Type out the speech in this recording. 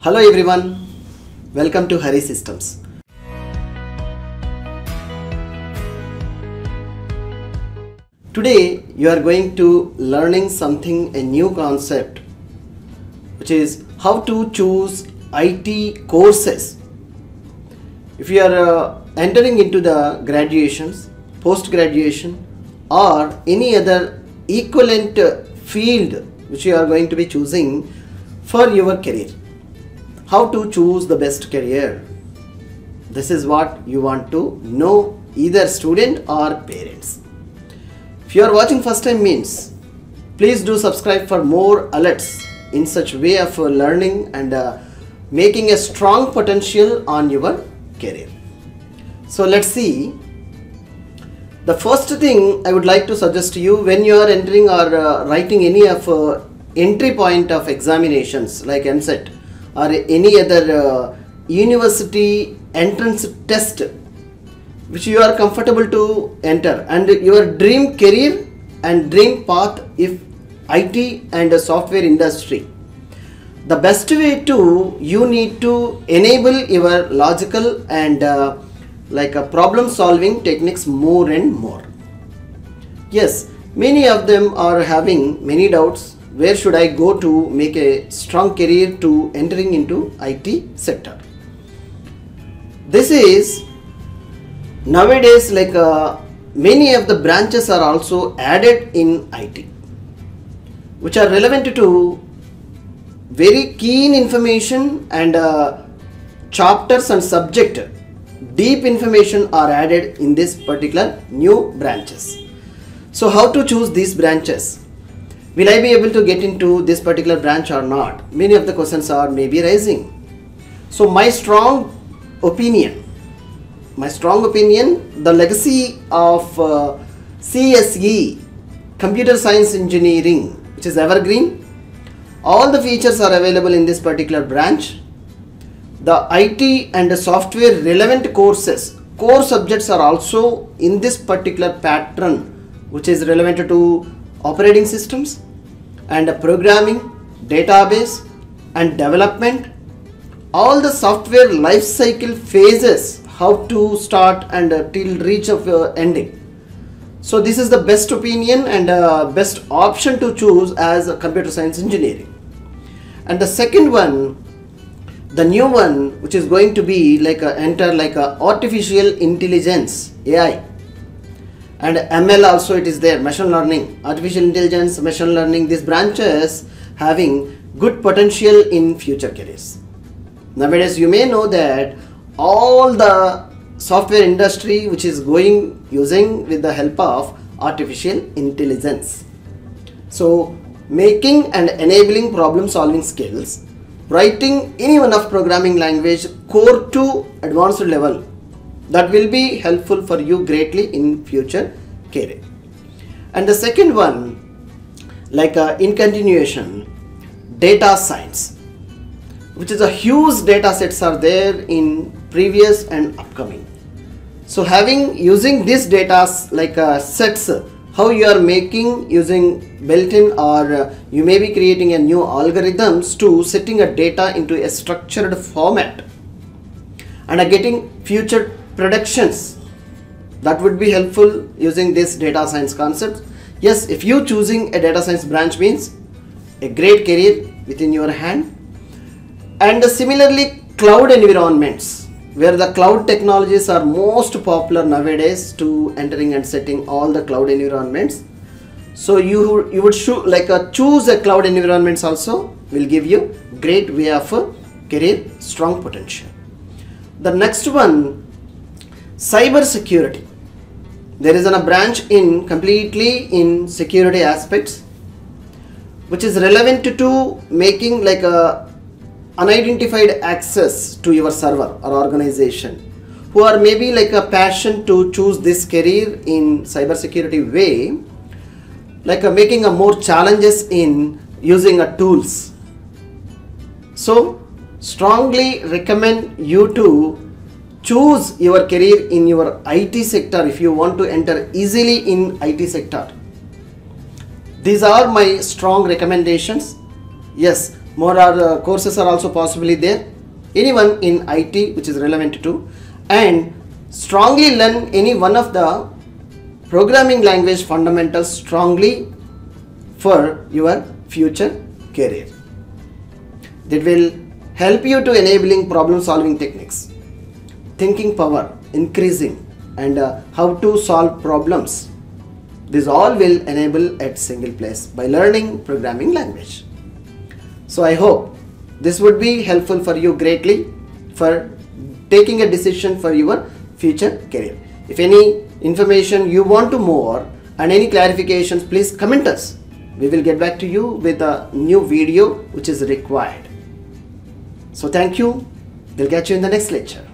Hello everyone, welcome to harisystems. Today you are going to learning something, a new concept, which is how to choose IT courses. If you are entering into the graduations, post-graduation or any other equivalent field which you are going to be choosing for your career. How to choose the best career. This is what you want to know, either student or parents. If you are watching first time means, please do subscribe for more alerts in such way of learning and making a strong potential on your career. So let's see. The first thing I would like to suggest to you when you are entering or writing any of entry point of examinations like MSET or any other university entrance test which you are comfortable to enter, and your dream career and dream path if IT and software industry, the best way to you need to enable your logical and problem solving techniques more and more. Yes, many of them are having many doubts. Where should I go to make a strong career to entering into IT sector? This is nowadays many of the branches are also added in IT, which are relevant to very keen information and chapters and subject. Deep information are added in this particular new branches. So how to choose these branches? Will I be able to get into this particular branch or not? Many of the questions are maybe rising. So my strong opinion, the legacy of CSE, Computer Science Engineering, which is evergreen. All the features are available in this particular branch. The IT and the software relevant courses, core subjects are also in this particular pattern, which is relevant to operating systems and programming, database and development, all the software life cycle phases, how to start and till reach of ending. So this is the best opinion and best option to choose as a computer science engineering. And the second one, the new one, which is going to be artificial intelligence, AI. And ML also it is there, machine learning, artificial intelligence, machine learning, these branches having good potential in future careers. Nowadays you may know that all the software industry which is using with the help of artificial intelligence. So making and enabling problem solving skills, writing any one of programming language core to advanced level, that will be helpful for you greatly in future career. And the second one, in continuation, data science, which is a huge data sets are there in previous and upcoming. So using this data sets, how you are making using built-in or you may be creating a new algorithms to setting a data into a structured format and are getting future predictions, that would be helpful using this data science concept. Yes, if you choosing a data science branch means a great career within your hand. And similarly, cloud environments, where the cloud technologies are most popular nowadays to entering and setting all the cloud environments. So you would choose a cloud environments also will give you great way of career, strong potential. The next one, cyber security. There is a branch in completely in security aspects, which is relevant to making unidentified access to your server or organization, who are maybe a passion to choose this career in cyber security way, making a more challenges in using tools. So strongly recommend you to choose your career in your IT sector if you want to enter easily in IT sector. These are my strong recommendations. Yes, more courses are also possibly there. Anyone in IT which is relevant to, and strongly learn any one of the programming language fundamentals strongly for your future career. That will help you to enabling problem solving techniques, thinking power increasing, and how to solve problems. This all will enable at single place by learning programming language. So I hope this would be helpful for you greatly for taking a decision for your future career. If any information you want to more and any clarifications, please comment us. We will get back to you with a new video which is required. So thank you. We'll catch you in the next lecture.